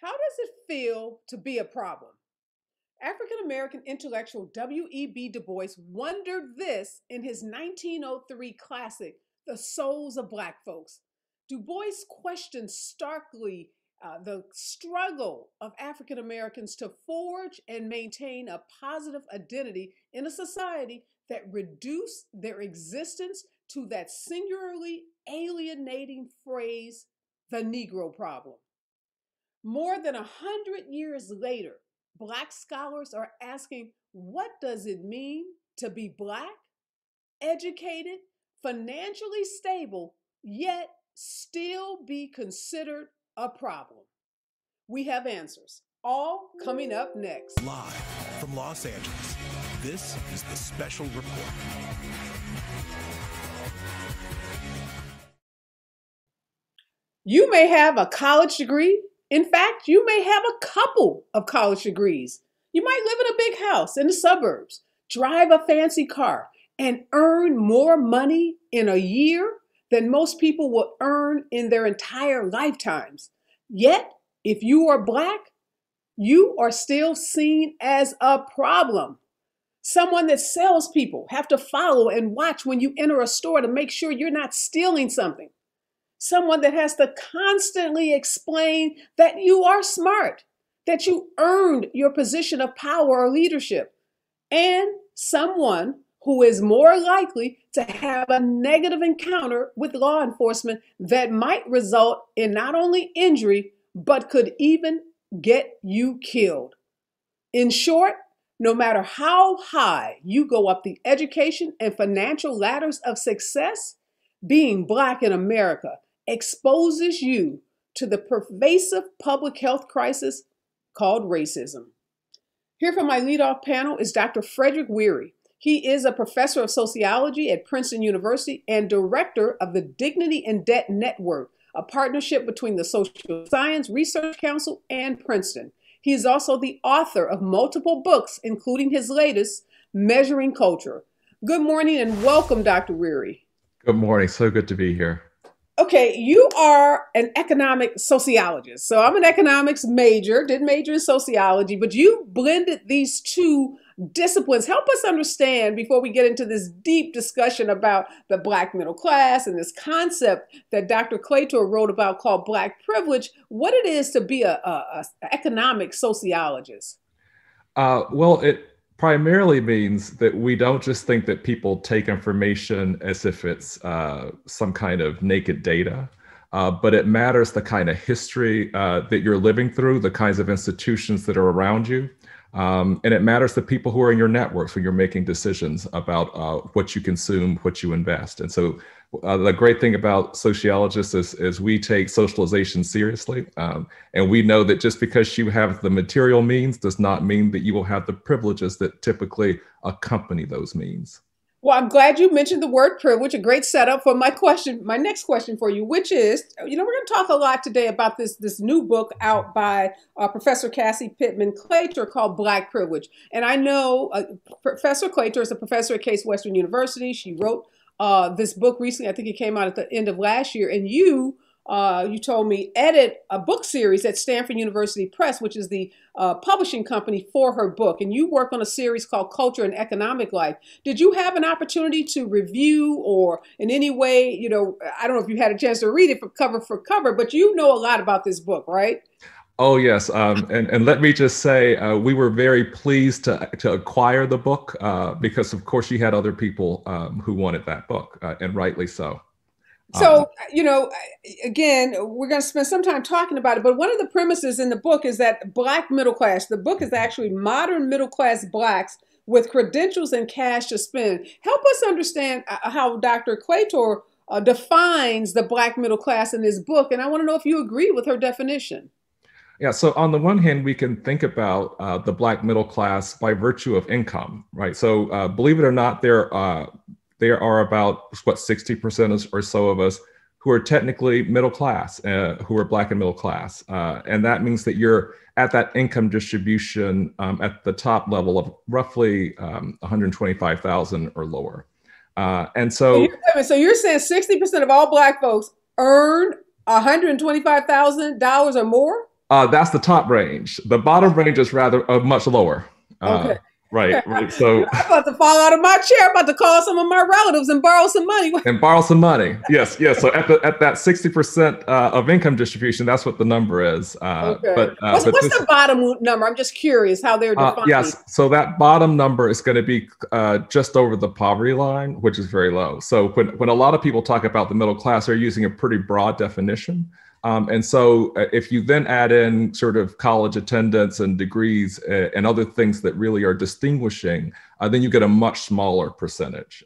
How does it feel to be a problem? African American intellectual W.E.B. Du Bois wondered this in his 1903 classic, The Souls of Black Folks. Du Bois questioned starkly the struggle of African Americans to forge and maintain a positive identity in a society that reduced their existence to that singularly alienating phrase, the Negro problem. More than 100 years later, Black scholars are asking, what does it mean to be Black, educated, financially stable, yet still be considered a problem? We have answers, all coming up next. Live from Los Angeles, this is the Special Report. You may have a college degree. In fact, you may have a couple of college degrees. You might live in a big house in the suburbs, drive a fancy car, and earn more money in a year than most people will earn in their entire lifetimes. Yet, if you are Black, you are still seen as a problem. Someone that salespeople have to follow and watch when you enter a store to make sure you're not stealing something. Someone that has to constantly explain that you are smart, that you earned your position of power or leadership, and someone who is more likely to have a negative encounter with law enforcement that might result in not only injury, but could even get you killed. In short, no matter how high you go up the education and financial ladders of success, being Black in America exposes you to the pervasive public health crisis called racism. Here from my leadoff panel is Dr. Fredrick Wherry. He is a professor of sociology at Princeton University and director of the Dignity in Debt Network, a partnership between the Social Science Research Council and Princeton. He is also the author of multiple books, including his latest, Measuring Culture. Good morning and welcome, Dr. Wherry. Good morning. So good to be here. Okay, you are an economic sociologist. So I'm an economics major, did major in sociology, but you blended these two disciplines. Help us understand, before we get into this deep discussion about the Black middle class and this concept that Dr. Claytor wrote about called Black privilege, what it is to be an economic sociologist. Well, it primarily means that we don't just think that people take information as if it's some kind of naked data, but it matters the kind of history that you're living through, the kinds of institutions that are around you. And it matters the people who are in your networks when you're making decisions about what you consume, what you invest. And so the great thing about sociologists is we take socialization seriously. And we know that just because you have the material means does not mean that you will have the privileges that typically accompany those means. Well, I'm glad you mentioned the word privilege, a great setup for my next question for you, which is, we're going to talk a lot today about this new book out by Professor Cassie, Pittman, Claytor called Black Privilege. And I know Professor Claytor is a professor at Case Western University. She wrote this book recently. I think it came out at the end of last year. And you told me, edit a book series at Stanford University Press, which is the publishing company for her book. And you work on a series called Culture and Economic Life. Did you have an opportunity to review or in any way, I don't know if you had a chance to read it for cover, but you know a lot about this book, right? Oh, yes. And let me just say, we were very pleased to acquire the book because, of course, you had other people who wanted that book, and rightly so. So, again, we're going to spend some time talking about it. But one of the premises in the book is that Black middle class, the book is actually modern middle class Blacks with credentials and cash to spend. Help us understand how Dr. Claytor defines the Black middle class in this book. And I want to know if you agree with her definition. Yeah, so on the one hand, we can think about the Black middle class by virtue of income, right? So believe it or not, there are about, 60% or so of us who are technically middle class, who are Black and middle class. And that means that you're at that income distribution at the top level of roughly 125,000 or lower. So you're saying 60% of all Black folks earn $125,000 or more? That's the top range. The bottom range is rather much lower. Okay. Right, right. So I'm about to fall out of my chair. I'm about to call some of my relatives and borrow some money. and borrow some money. Yes, yes. So at that 60% of income distribution, that's what the number is. Okay. But What's the bottom number? I'm just curious how they're defined. Yes. So that bottom number is going to be just over the poverty line, which is very low. So when a lot of people talk about the middle class, they're using a pretty broad definition. And so if you then add in sort of college attendance and degrees and other things that really are distinguishing, then you get a much smaller percentage.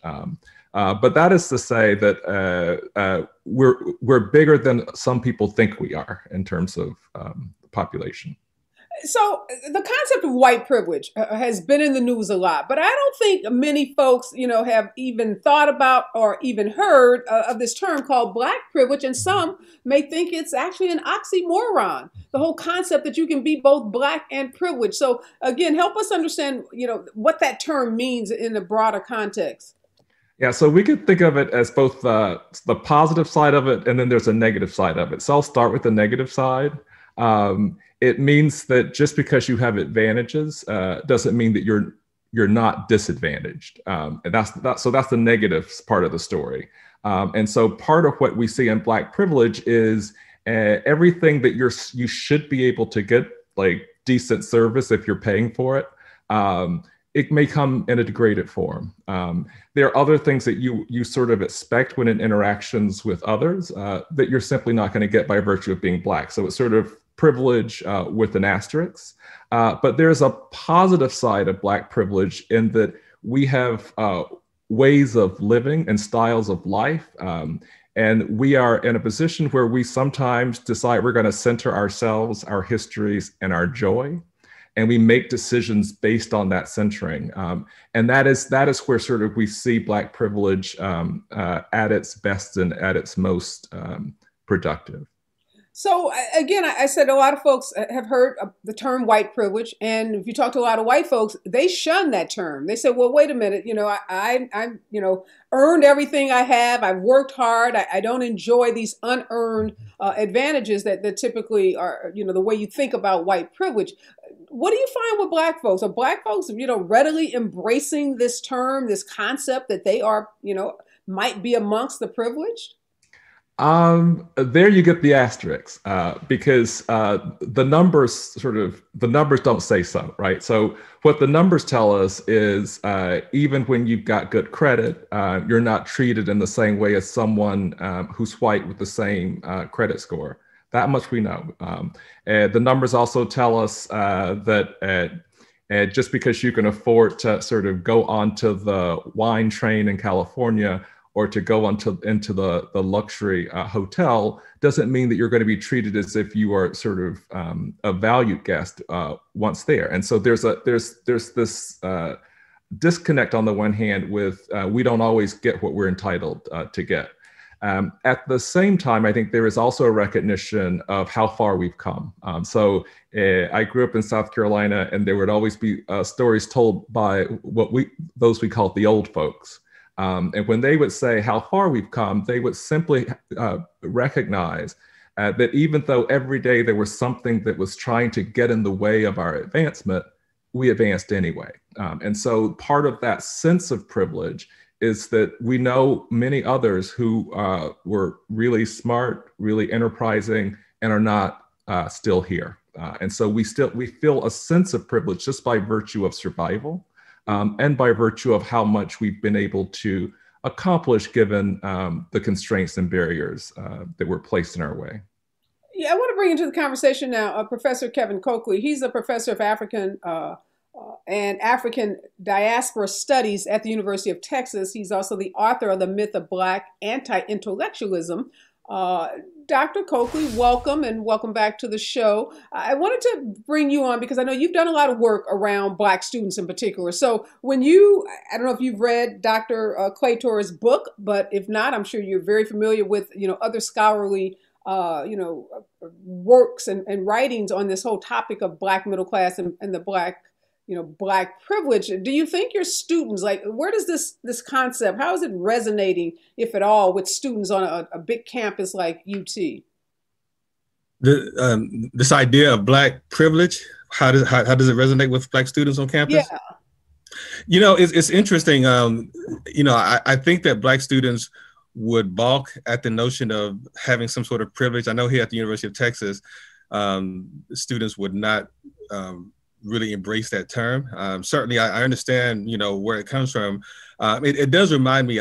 But that is to say that we're bigger than some people think we are in terms of the population. So the concept of white privilege has been in the news a lot, but I don't think many folks, have even thought about or even heard of this term called black privilege. And some may think it's actually an oxymoron, the whole concept that you can be both black and privileged. So again, help us understand, what that term means in a broader context. Yeah, so we could think of it as both the positive side of it, and then there's a negative side of it. So I'll start with the negative side. It means that just because you have advantages doesn't mean that you're not disadvantaged, and that's the negative part of the story. And so part of what we see in black privilege is everything that you should be able to get, like decent service if you're paying for it. It may come in a degraded form. There are other things that you sort of expect when in interactions with others that you're simply not going to get by virtue of being black. So it's sort of privilege with an asterisk. But there's a positive side of black privilege in that we have ways of living and styles of life. And we are in a position where we sometimes decide we're going to center ourselves, our histories, and our joy. And we make decisions based on that centering. And that is where sort of we see black privilege at its best and at its most productive. So again, I said a lot of folks have heard of the term white privilege, and if you talk to a lot of white folks, they shun that term. They say, "Well, wait a minute, I earned everything I have. I've worked hard. I don't enjoy these unearned advantages that typically are, the way you think about white privilege." What do you find with black folks? Are black folks, readily embracing this term, this concept that they are, might be amongst the privileged? There you get the asterisks because the numbers don't say so, right? So what the numbers tell us is even when you've got good credit, you're not treated in the same way as someone who's white with the same credit score. That much we know. The numbers also tell us that just because you can afford to sort of go onto the wine train in California or to go into the luxury hotel doesn't mean that you're going to be treated as if you are sort of a valued guest once there. And so there's this disconnect on the one hand with we don't always get what we're entitled to get. At the same time, I think there is also a recognition of how far we've come. So I grew up in South Carolina, and there would always be stories told by those we call the old folks. And when they would say how far we've come, they would simply recognize that even though every day there was something that was trying to get in the way of our advancement, we advanced anyway. And so part of that sense of privilege is that we know many others who were really smart, really enterprising, and are not still here. And so we feel a sense of privilege just by virtue of survival. And by virtue of how much we've been able to accomplish given the constraints and barriers that were placed in our way. Yeah, I want to bring into the conversation now Professor Kevin Coakley. He's a professor of African and African diaspora studies at the University of Texas. He's also the author of The Myth of Black Anti-Intellectualism. Dr. Coakley, welcome, and welcome back to the show. I wanted to bring you on because I know you've done a lot of work around Black students in particular. So I don't know if you've read Dr. Claytor's book, but if not, I'm sure you're very familiar with, other scholarly, works and writings on this whole topic of Black middle class and the Black Black privilege. Do you think your students, where does this concept, how is it resonating, if at all, with students on a big campus like UT? This idea of Black privilege, how does it resonate with Black students on Yeah. campus? You know, it's interesting. You know, I think that Black students would balk at the notion of having some sort of privilege. I know here at the University of Texas, students would not really embrace that term. Certainly, I understand, you know, where it comes from. It does remind me,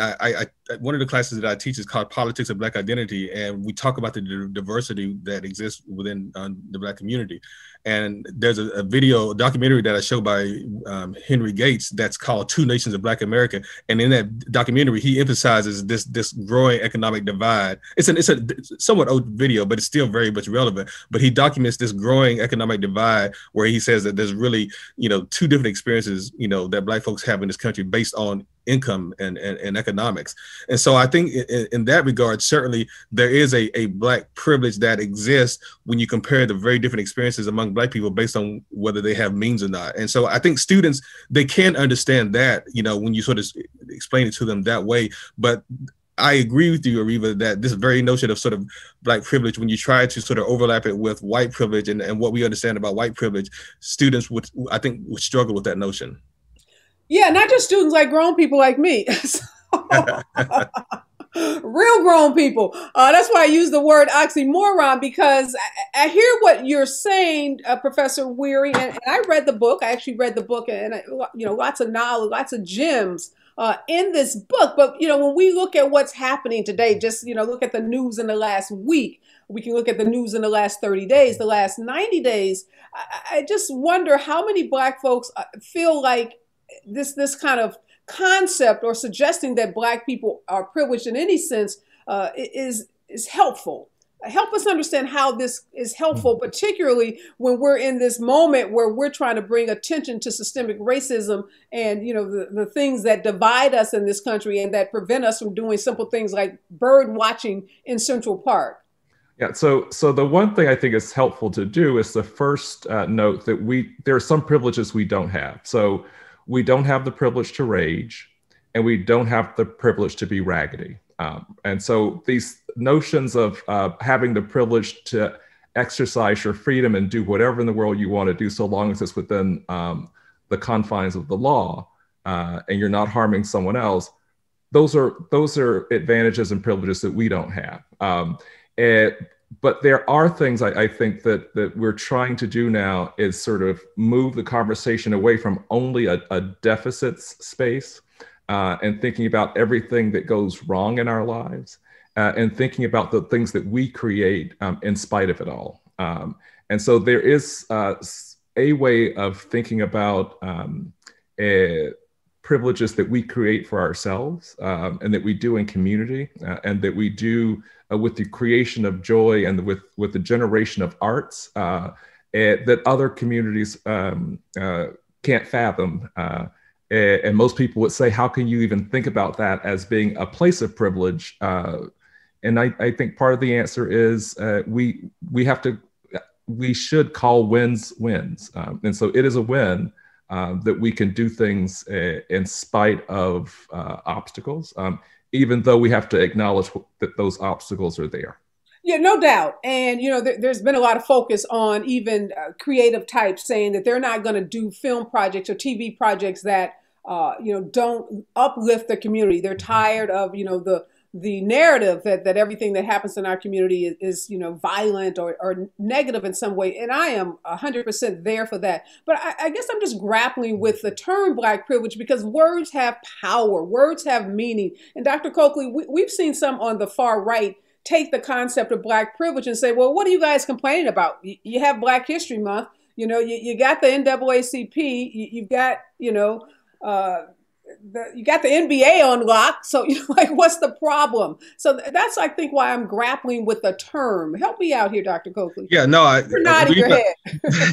one of the classes that I teach is called Politics of Black Identity, and we talk about the diversity that exists within the Black community. And there's a documentary that I show by Henry Gates that's called Two Nations of Black America. And in that documentary, he emphasizes this growing economic divide. It's a somewhat old video, but it's still very much relevant. But he documents this growing economic divide where he says that there's really, you know, two different experiences, you know, that Black folks have in this country based on income and economics. And so I think in that regard, certainly there is a Black privilege that exists when you compare the very different experiences among Black people based on whether they have means or not. And so I think students, they can understand that, you know, when you sort of explain it to them that way. But I agree with you, Areva, that this very notion of sort of Black privilege, when you try to sort of overlap it with white privilege and what we understand about white privilege, students would struggle with that notion. Yeah, not just students, like grown people like me. Real grown people. That's why I use the word oxymoron, because I hear what you're saying, Professor Wherry, and I read the book. I actually read the book, and you know, lots of knowledge, lots of gems in this book. But you know, when we look at what's happening today, just, you know, look at the news in the last week. We can look at the news in the last 30 days, the last 90 days. I just wonder how many Black folks feel like this kind of concept or suggesting that Black people are privileged in any sense is helpful. Help us understand how this is helpful, particularly when we're in this moment where we're trying to bring attention to systemic racism and, you know, the things that divide us in this country and that prevent us from doing simple things like bird watching in Central Park. Yeah, so the one thing I think is helpful to do is the first note that there are some privileges we don't have. So we don't have the privilege to rage, and we don't have the privilege to be raggedy. And so these notions of having the privilege to exercise your freedom and do whatever in the world you want to do, so long as it's within the confines of the law and you're not harming someone else, those are advantages and privileges that we don't have. But there are things I think that we're trying to do now is sort of move the conversation away from only a deficits space and thinking about everything that goes wrong in our lives and thinking about the things that we create in spite of it all. And so there is a way of thinking about privileges that we create for ourselves and that we do in community and that we do with the creation of joy and with the generation of arts that other communities can't fathom. And most people would say, how can you even think about that as being a place of privilege? And I think part of the answer is we should call wins wins. And so it is a win that we can do things in spite of obstacles, even though we have to acknowledge that those obstacles are there. Yeah, no doubt. And, you know, there's been a lot of focus on even creative types saying that they're not going to do film projects or TV projects that, you know, don't uplift the community. They're tired of, you know, the narrative that everything that happens in our community is you know, violent or negative in some way. And I am 100% there for that. But I guess I'm just grappling with the term Black privilege because words have power, words have meaning. And Dr. Coakley, we've seen some on the far right take the concept of Black privilege and say, well, what are you guys complaining about? You have Black History Month, you know, you got the NAACP, you've got, you know, you got the NBA on lock. So, you know, like, what's the problem? So that's, I think, why I'm grappling with the term. Help me out here, Dr. Coakley. Yeah, no, you're nodding your head.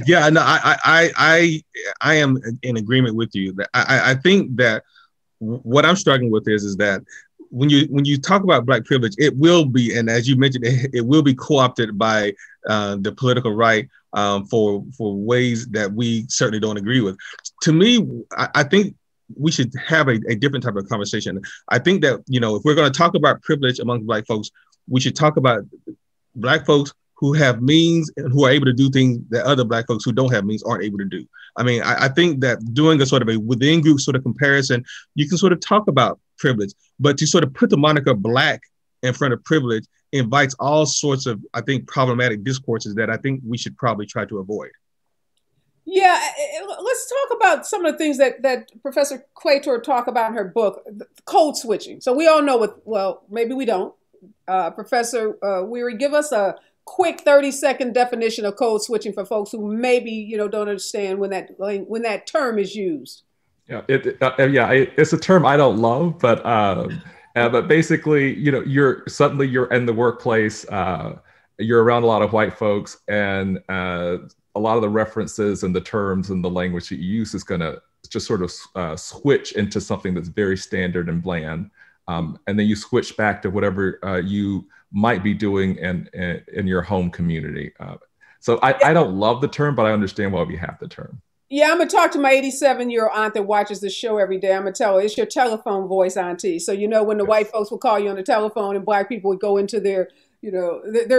Yeah, no, I am in agreement with you. I think that what I'm struggling with is that when you talk about Black privilege, it will be, and as you mentioned, it will be co-opted by the political right for ways that we certainly don't agree with. To me, I think we should have a different type of conversation. I think that, you know, if we're going to talk about privilege among Black folks, we should talk about Black folks who have means and who are able to do things that other Black folks who don't have means aren't able to do. I mean, I think that doing a sort of a within group sort of comparison, you can sort of talk about privilege, but to sort of put the moniker Black in front of privilege invites all sorts of, I think, problematic discourses that I think we should probably try to avoid. Yeah, let's talk about some of the things that Professor Claytor talked about in her book, code switching. So we all know well, maybe we don't. Professor Wherry, give us a quick 30-second definition of code switching for folks who maybe don't understand when that term is used. Yeah, it's a term I don't love, but basically, you're in the workplace, you're around a lot of white folks, and a lot of the references and the terms and the language that you use is going to just sort of switch into something that's very standard and bland. And then you switch back to whatever you might be doing in your home community. So I don't love the term, but I understand why we have the term. Yeah, I'm going to talk to my 87-year-old aunt that watches the show every day. I'm going to tell her, it's your telephone voice, auntie. So, when the white folks would call you on the telephone and Black people would go into their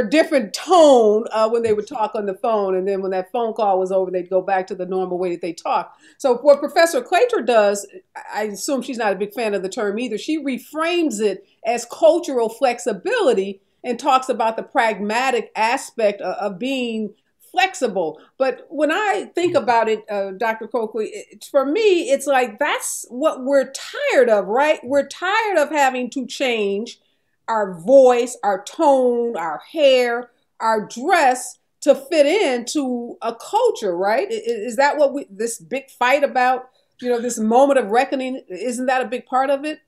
different tone when they would talk on the phone. And then when that phone call was over, they'd go back to the normal way that they talk. So what Professor Claytor does, I assume she's not a big fan of the term either. She reframes it as cultural flexibility and talks about the pragmatic aspect of being flexible. But when I think about it, Dr. Coakley, for me, it's like that's what we're tired of, right? We're tired of having to change our voice, our tone, our hair, our dress to fit into a culture, right? Is that what this big fight about, this moment of reckoning, isn't that a big part of it?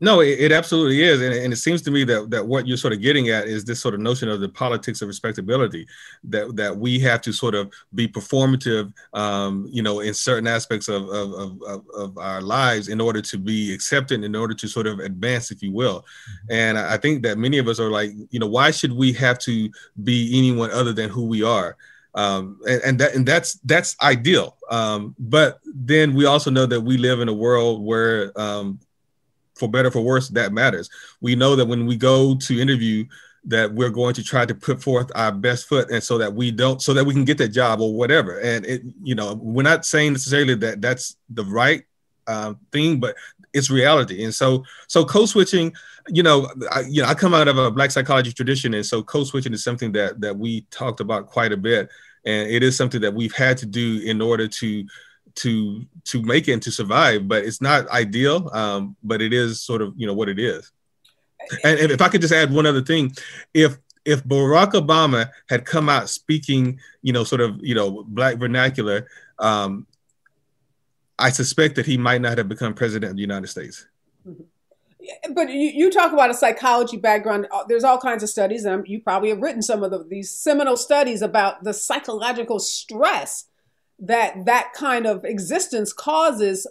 No, it absolutely is. And it seems to me that what you're sort of getting at is this sort of notion of the politics of respectability, that we have to sort of be performative, in certain aspects of our lives in order to be accepted, in order to sort of advance, if you will. And I think that many of us are like, why should we have to be anyone other than who we are? And that's ideal. But then we also know that we live in a world where, for better or for worse, that matters. We know that when we go to interview, that we're going to try to put forth our best foot, and so that we can get that job or whatever. And we're not saying necessarily that that's the right thing, but it's reality. And so code switching, I come out of a Black psychology tradition, and so code switching is something that we talked about quite a bit, and it is something that we've had to do in order to make it and to survive. But it's not ideal, but it is sort of what it is. And if I could just add one other thing, if Barack Obama had come out speaking Black vernacular, I suspect that he might not have become president of the United States. Mm-hmm. But you talk about a psychology background. There's all kinds of studies, and you probably have written some of these seminal studies about the psychological stress that kind of existence causes,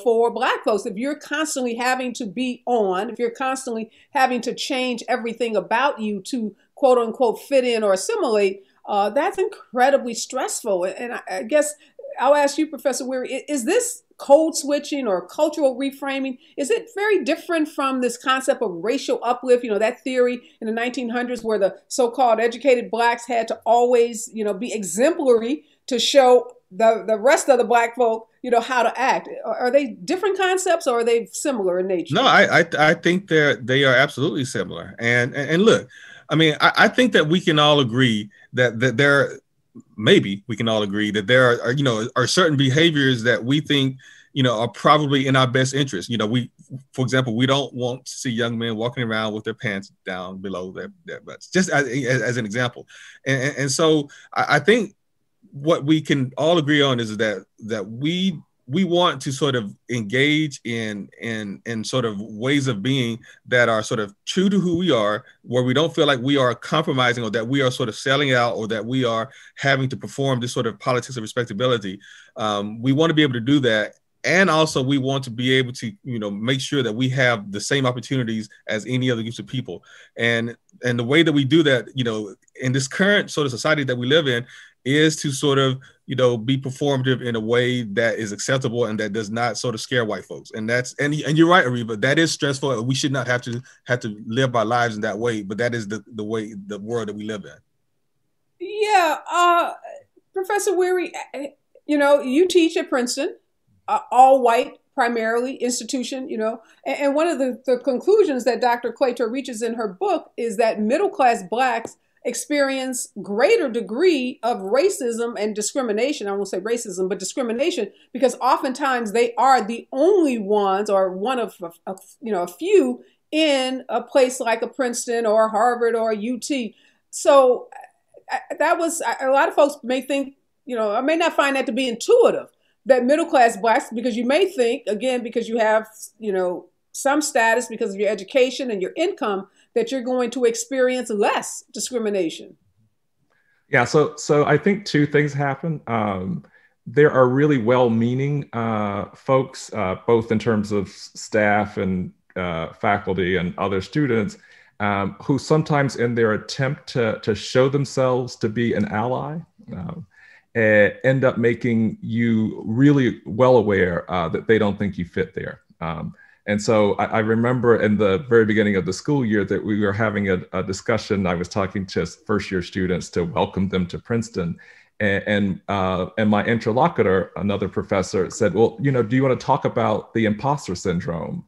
for Black folks. If you're constantly having to be on, if you're constantly having to change everything about you to quote unquote fit in or assimilate, that's incredibly stressful. And I guess I'll ask you, Professor Wherry, is this code switching or cultural reframing, is it very different from this concept of racial uplift? That theory in the 1900s where the so-called educated Blacks had to always, be exemplary to show the rest of the Black folk, how to act. Are they different concepts, or are they similar in nature? No, I think they are absolutely similar. And look, I mean, I think that we can all agree that there are certain behaviors that we think, are probably in our best interest. For example, we don't want to see young men walking around with their pants down below their butts, just as an example. And so I think what we can all agree on is that we want to sort of engage in sort of ways of being that are sort of true to who we are, where we don't feel like we are compromising or that we are sort of selling out or that we are having to perform this sort of politics of respectability. We want to be able to do that. And also we want to be able to, make sure that we have the same opportunities as any other groups of people. And the way that we do that, in this current sort of society that we live in, is to sort of, be performative in a way that is acceptable and that does not sort of scare white folks. And you're right, Areva, that is stressful. We should not have to live our lives in that way, but that is the way, the world that we live in. Yeah, Professor Wherry, you teach at Princeton, all white primarily institution, and one of the conclusions that Dr. Claytor reaches in her book is that middle class blacks experience greater degree of racism and discrimination. I won't say racism, but discrimination, because oftentimes they are the only ones, or one of a few in a place like a Princeton or Harvard or UT. So that was, a lot of folks may think, I may not find that to be intuitive, that middle class blacks, because you may think, again, because you have, some status because of your education and your income, that you're going to experience less discrimination. Yeah, so I think two things happen. There are really well-meaning folks, both in terms of staff and faculty and other students, who sometimes in their attempt to show themselves to be an ally, end up making you really well aware that they don't think you fit there. And so I remember in the very beginning of the school year that we were having a discussion. I was talking to first year students to welcome them to Princeton. And my interlocutor, another professor, said, well, do you want to talk about the imposter syndrome?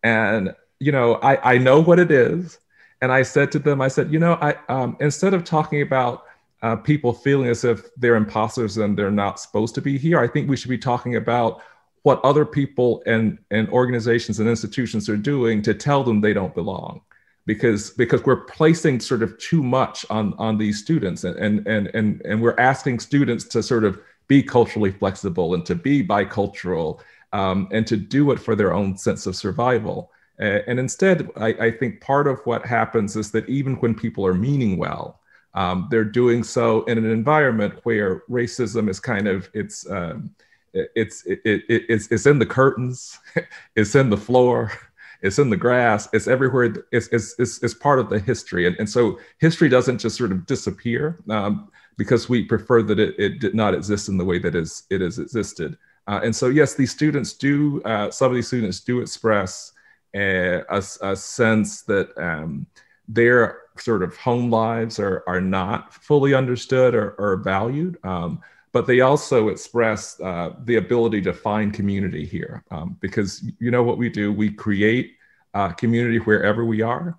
And, I know what it is. And I said to them, instead of talking about people feeling as if they're imposters and they're not supposed to be here, I think we should be talking about what other people and organizations and institutions are doing to tell them they don't belong, because we're placing sort of too much on these students, and we're asking students to sort of be culturally flexible and to be bicultural, and to do it for their own sense of survival. And instead, I think part of what happens is that even when people are meaning well, they're doing so in an environment where racism is kind of, it's in the curtains, it's in the floor, it's in the grass, it's everywhere. It's part of the history. And so history doesn't just sort of disappear, because we prefer that it did not exist in the way that it has existed. And so, yes, these students do, some of these students do express a sense that their sort of home lives are not fully understood or valued. But they also express the ability to find community here, because what we do, we create community wherever we are,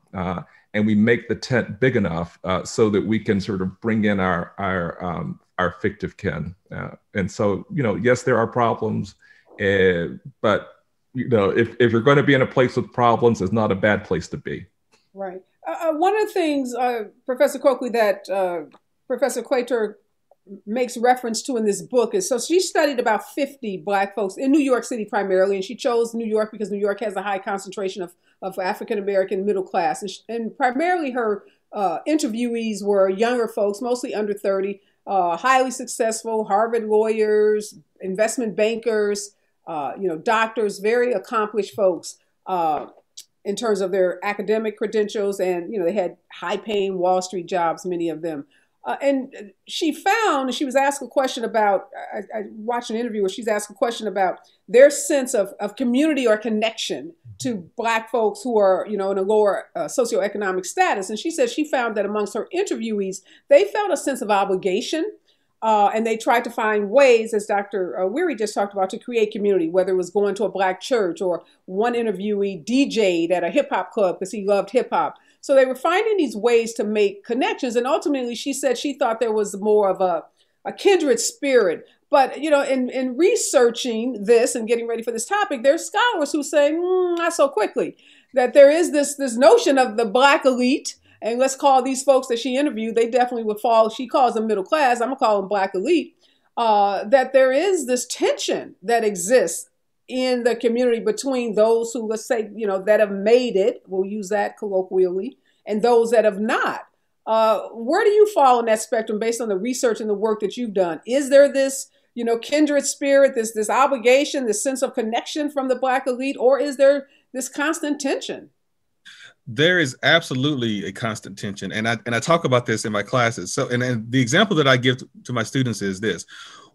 and we make the tent big enough so that we can sort of bring in our fictive kin. And so, yes, there are problems, but if you're going to be in a place with problems, it's not a bad place to be. Right. One of the things, Professor Coakley, that Professor Claytor makes reference to in this book is, so she studied about 50 Black folks in New York City primarily, and she chose New York because New York has a high concentration of African-American middle class. And primarily her interviewees were younger folks, mostly under 30, highly successful Harvard lawyers, investment bankers, doctors, very accomplished folks in terms of their academic credentials. And, they had high-paying Wall Street jobs, many of them. And she found, she was asked a question about, I watched an interview where she's asked a question about their sense of community or connection to Black folks who are, in a lower socioeconomic status. And she said she found that amongst her interviewees, they felt a sense of obligation. And they tried to find ways, as Dr. Wherry just talked about, to create community, whether it was going to a Black church, or one interviewee DJ'd at a hip hop club because he loved hip hop. So they were finding these ways to make connections. And ultimately, she said she thought there was more of a kindred spirit. But, in researching this and getting ready for this topic, there's scholars who say, not so quickly, that there is this notion of the Black elite. And let's call these folks that she interviewed, they definitely would fall, she calls them middle class, I'm going to call them Black elite, that there is this tension that exists in the community between those who, let's say, that have made it, we'll use that colloquially, and those that have not. Where do you fall in that spectrum based on the research and the work that you've done? Is there this, kindred spirit, this obligation, this sense of connection from the Black elite, or is there this constant tension? There is absolutely a constant tension. And I talk about this in my classes. So, and the example that I give to my students is this.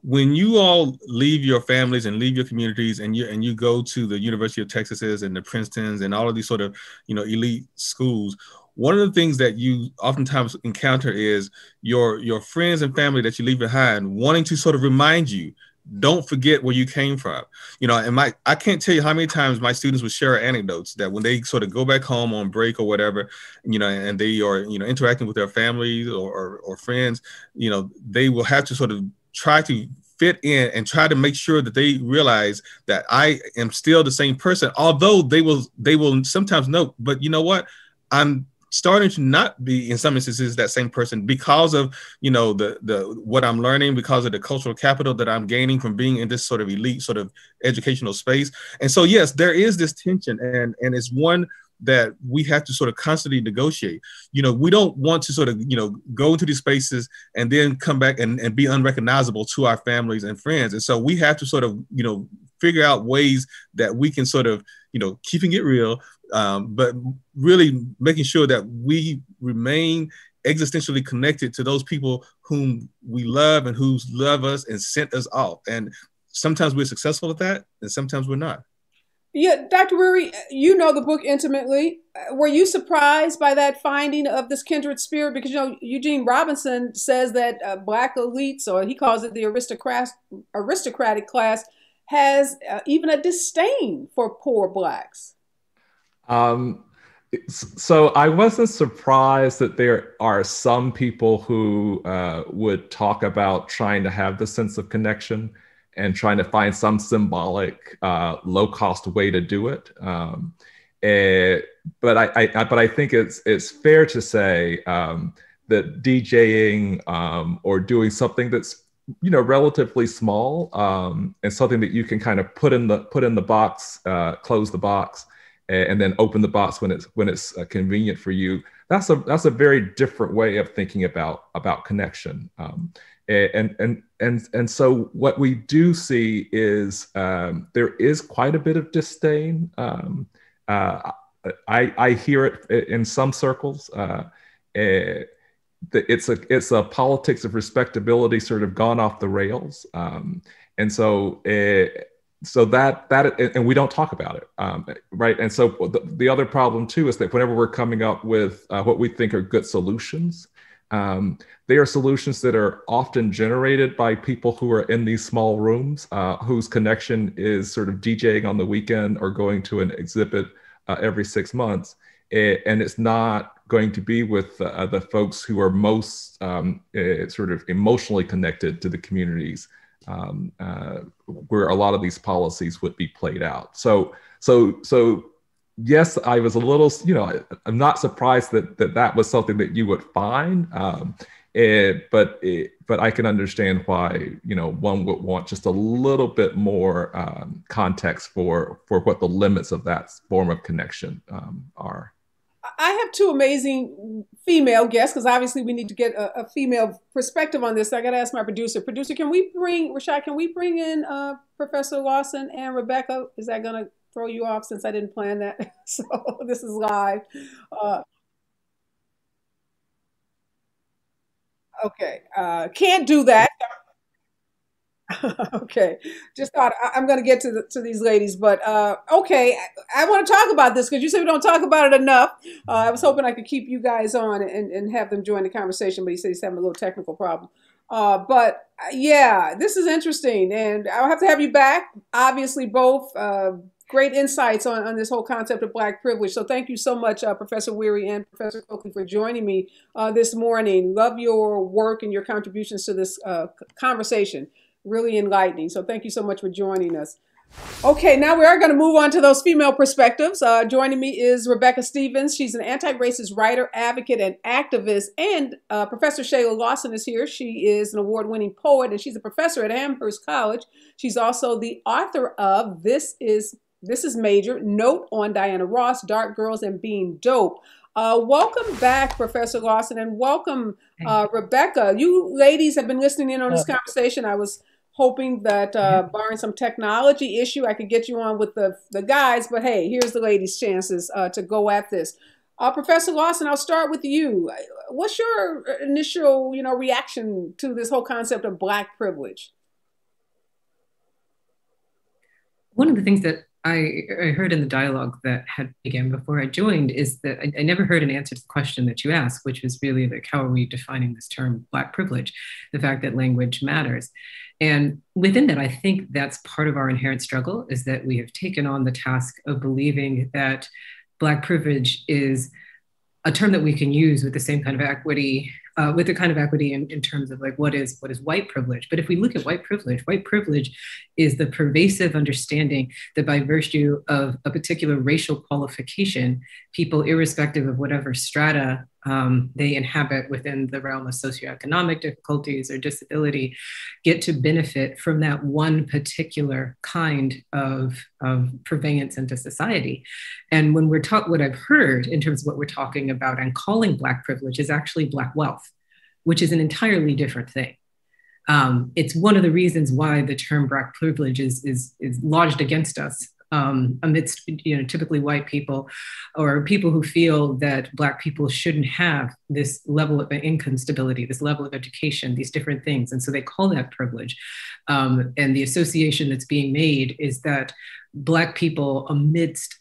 When you all leave your families and leave your communities and you go to the University of Texas's and the Princetons and all of these sort of, elite schools, one of the things that you oftentimes encounter is your friends and family that you leave behind wanting to sort of remind you, don't forget where you came from. You know, and I can't tell you how many times my students would share anecdotes that when they sort of go back home on break or whatever, you know, and they are, you know, interacting with their families or friends, you know, they will have to sort of try to fit in and try to make sure that they realize that I am still the same person, although they will sometimes know, but you know what? I'm starting to not be, in some instances, that same person because of, you know, the what I'm learning, because of the cultural capital that I'm gaining from being in this sort of elite sort of educational space. And so, yes, there is this tension, and it's one that we have to sort of constantly negotiate. You know, we don't want to sort of, you know, go into these spaces and then come back and be unrecognizable to our families and friends. And so we have to sort of, you know, figure out ways that we can sort of, you know, keeping it real, but really making sure that we remain existentially connected to those people whom we love and who love us and sent us off. And sometimes we're successful at that, and sometimes we're not. Yeah, Dr. Wherry, you know the book intimately. Were you surprised by that finding of this kindred spirit? Because, you know, Eugene Robinson says that Black elites, or he calls it the aristocratic class, has even a disdain for poor Blacks. So I wasn't surprised that there are some people who would talk about trying to have the sense of connection and trying to find some symbolic, low-cost way to do it. But I think it's fair to say that DJing or doing something that's, you know, relatively small and something that you can kind of put in the box, close the box, and then open the box when it's convenient for you. That's a very different way of thinking about connection. And so what we do see is there is quite a bit of disdain. I hear it in some circles. It's a politics of respectability sort of gone off the rails, and so that and we don't talk about it, right? And so the other problem too is that whenever we're coming up with what we think are good solutions, they are solutions that are often generated by people who are in these small rooms, whose connection is sort of DJing on the weekend or going to an exhibit every 6 months. And it's not going to be with the folks who are most sort of emotionally connected to the communities where a lot of these policies would be played out. So yes, I was a little, you know, I'm not surprised that was something that you would find, but I can understand why, you know, one would want just a little bit more context for what the limits of that form of connection are. I have two amazing female guests, because obviously we need to get a female perspective on this. So I got to ask my producer. Producer, Rashad, can we bring in Professor Lawson and Rebecca? Is that going to throw you off since I didn't plan that? So this is live. Okay, can't do that. Okay, just thought I'm going to get to these ladies, but okay, I want to talk about this because you said we don't talk about it enough. I was hoping I could keep you guys on and have them join the conversation, but he said he's having a little technical problem. But yeah, this is interesting, and I'll have to have you back. Obviously, both great insights on this whole concept of Black privilege. So thank you so much, Professor Wherry and Professor Coakley, for joining me this morning. Love your work and your contributions to this conversation. Really enlightening. So thank you so much for joining us. Okay, now we are going to move on to those female perspectives. Joining me is Rebecca Stevens. She's an anti-racist writer, advocate, and activist. And Professor Shayla Lawson is here. She is an award-winning poet, and she's a professor at Amherst College. She's also the author of This is Major, Note on Diana Ross, Dark Girls, and Being Dope. Welcome back, Professor Lawson, and welcome, Rebecca. You ladies have been listening in on this conversation. I was hoping that barring some technology issue, I could get you on with the guys, but hey, here's the ladies' chances to go at this. Professor Lawson, I'll start with you. What's your initial, reaction to this whole concept of Black privilege? One of the things that I heard in the dialogue that had began before I joined is that I never heard an answer to the question that you asked, which was really like, how are we defining this term Black privilege? The fact that language matters. And within that, I think that's part of our inherent struggle, is that we have taken on the task of believing that Black privilege is a term that we can use with the same kind of equity, with the kind of equity in terms of like what is white privilege. But if we look at white privilege is the pervasive understanding that by virtue of a particular racial qualification, people, irrespective of whatever strata they inhabit within the realm of socioeconomic difficulties or disability, get to benefit from that one particular kind of purveyance into society. And when we're what I've heard in terms of what we're talking about and calling Black privilege is actually Black wealth, which is an entirely different thing. It's one of the reasons why the term Black privilege is lodged against us amidst typically white people or people who feel that Black people shouldn't have this level of income stability, this level of education, these different things. And so they call that privilege. And the association that's being made is that Black people amidst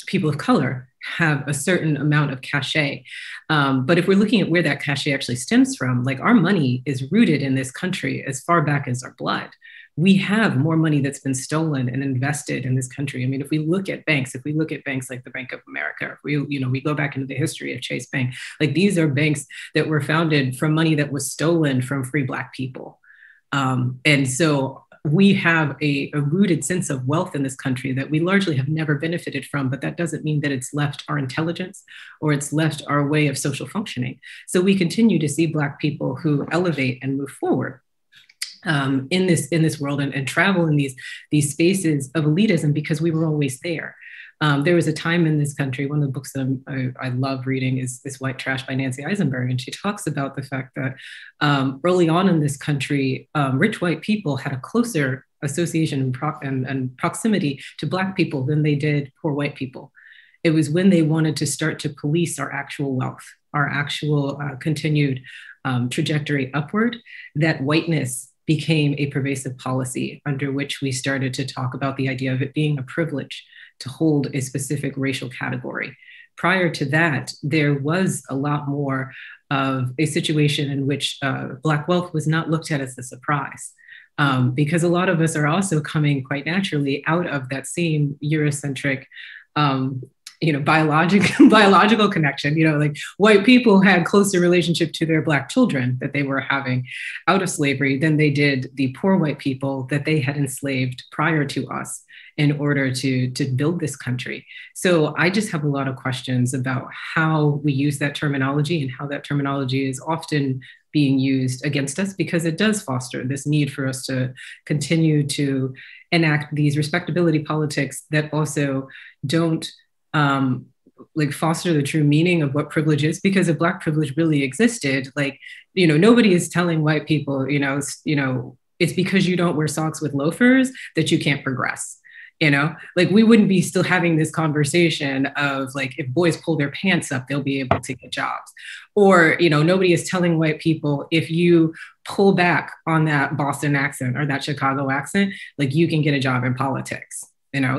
people of color have a certain amount of cachet. But if we're looking at where that cachet actually stems from, like our money is rooted in this country as far back as our blood. We have more money that's been stolen and invested in this country. I mean, if we look at banks like the Bank of America, if we go back into the history of Chase Bank, like these are banks that were founded from money that was stolen from free Black people. And so we have a rooted sense of wealth in this country that we largely have never benefited from, but that doesn't mean that it's left our intelligence or it's left our way of social functioning. So we continue to see Black people who elevate and move forward in this world and travel in these spaces of elitism because we were always there. There was a time in this country, one of the books that I love reading is This White Trash by Nancy Eisenberg. And she talks about the fact that early on in this country, rich white people had a closer association and proximity to Black people than they did poor white people. It was when they wanted to start to police our actual wealth, our actual continued trajectory upward, that whiteness became a pervasive policy under which we started to talk about the idea of it being a privilege to hold a specific racial category. Prior to that, there was a lot more of a situation in which Black wealth was not looked at as a surprise. Because a lot of us are also coming quite naturally out of that same Eurocentric biological connection, like white people had closer relationship to their Black children that they were having out of slavery than they did the poor white people that they had enslaved prior to us in order to build this country. So I just have a lot of questions about how we use that terminology and how that terminology is often being used against us, because it does foster this need for us to continue to enact these respectability politics that also don't foster the true meaning of what privilege is. Because if Black privilege really existed, nobody is telling white people, it's because you don't wear socks with loafers that you can't progress. We wouldn't be still having this conversation of if boys pull their pants up, they'll be able to get jobs. Or, nobody is telling white people, if you pull back on that Boston accent or that Chicago accent, you can get a job in politics.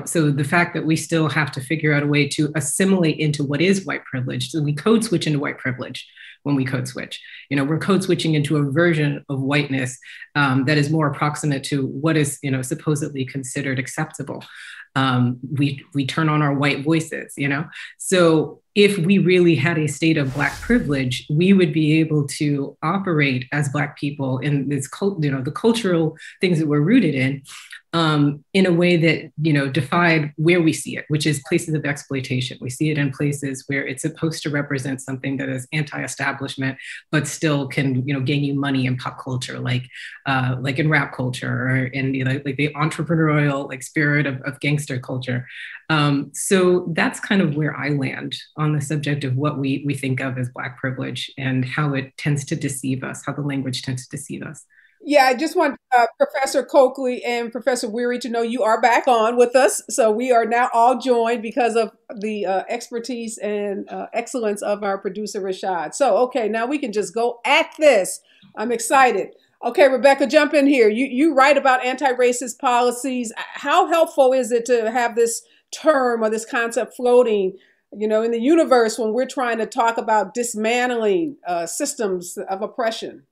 So the fact that we still have to figure out a way to assimilate into what is white privilege. So we code switch into white privilege when we code switch. We're code switching into a version of whiteness that is more approximate to what is, supposedly considered acceptable. We turn on our white voices, So if we really had a state of Black privilege, we would be able to operate as Black people in this, the cultural things that we're rooted in a way that, defied where we see it, which is places of exploitation. We see it in places where it's supposed to represent something that is anti-establishment, but still can, gain you money in pop culture, like in rap culture or in the entrepreneurial spirit of gangster culture. So that's kind of where I land on the subject of what we think of as Black privilege and how it tends to deceive us, how the language tends to deceive us. Yeah, I just want Professor Coakley and Professor Wherry to know you are back on with us. So we are now all joined because of the expertise and excellence of our producer, Rashad. So, okay, now we can just go at this. I'm excited. Okay, Rebecca, jump in here. You write about anti-racist policies. How helpful is it to have this term or this concept floating, in the universe when we're trying to talk about dismantling systems of oppression?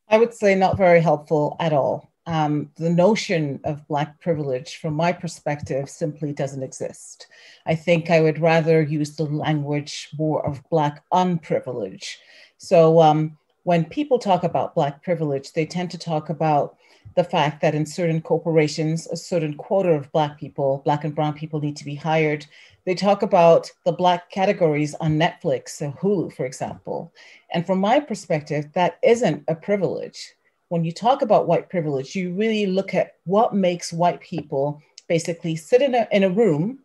I would say not very helpful at all. The notion of Black privilege, from my perspective, simply doesn't exist. I think I would rather use the language more of Black unprivilege. So when people talk about Black privilege, they tend to talk about the fact that in certain corporations, a certain quota of Black people, Black and brown people, need to be hired. They talk about the Black categories on Netflix, so Hulu, for example. And from my perspective, that isn't a privilege. When you talk about white privilege, you really look at what makes white people basically sit in a room,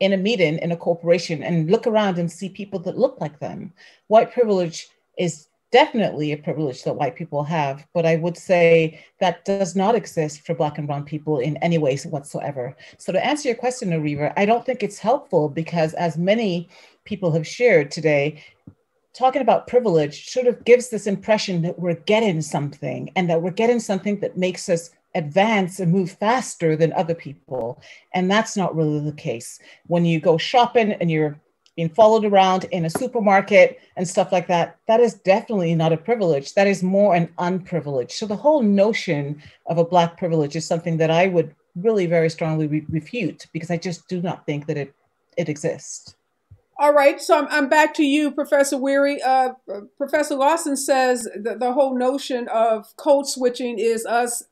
in a meeting, in a corporation, and look around and see people that look like them. White privilege is definitely a privilege that white people have, but I would say that does not exist for Black and brown people in any ways whatsoever. So to answer your question, Areva, I don't think it's helpful because, as many people have shared today, talking about privilege sort of gives this impression that we're getting something and that we're getting something that makes us advance and move faster than other people. And that's not really the case. When you go shopping and you're being followed around in a supermarket and stuff like that, that is definitely not a privilege. That is more an unprivilege. So the whole notion of a Black privilege is something that I would really very strongly refute because I just do not think that it exists. All right, so I'm back to you, Professor Wherry. Professor Lawson says that the whole notion of code switching is us,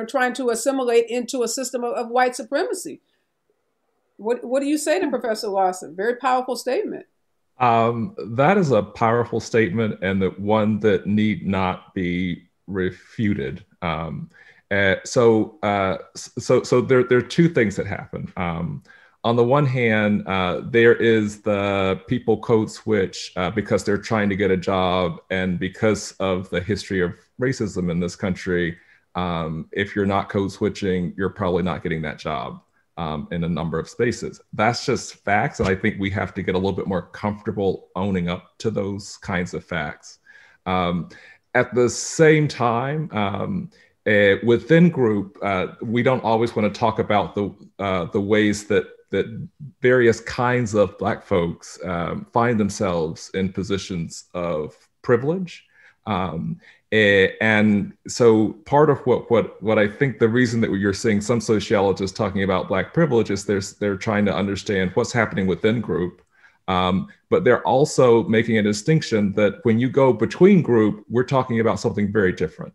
trying to assimilate into a system of white supremacy. What do you say to Professor Lawson? Very powerful statement. That is a powerful statement, and that one that need not be refuted. So there are two things that happen. On the one hand, there is the people code switch because they're trying to get a job, and because of the history of racism in this country, if you're not code switching, you're probably not getting that job in a number of spaces. That's just facts, and I think we have to get a little bit more comfortable owning up to those kinds of facts. At the same time, within group, we don't always want to talk about the ways that various kinds of Black folks find themselves in positions of privilege. And so part of what I think the reason that you're seeing some sociologists talking about Black privilege is they're trying to understand what's happening within group. But they're also making a distinction that when you go between group, we're talking about something very different.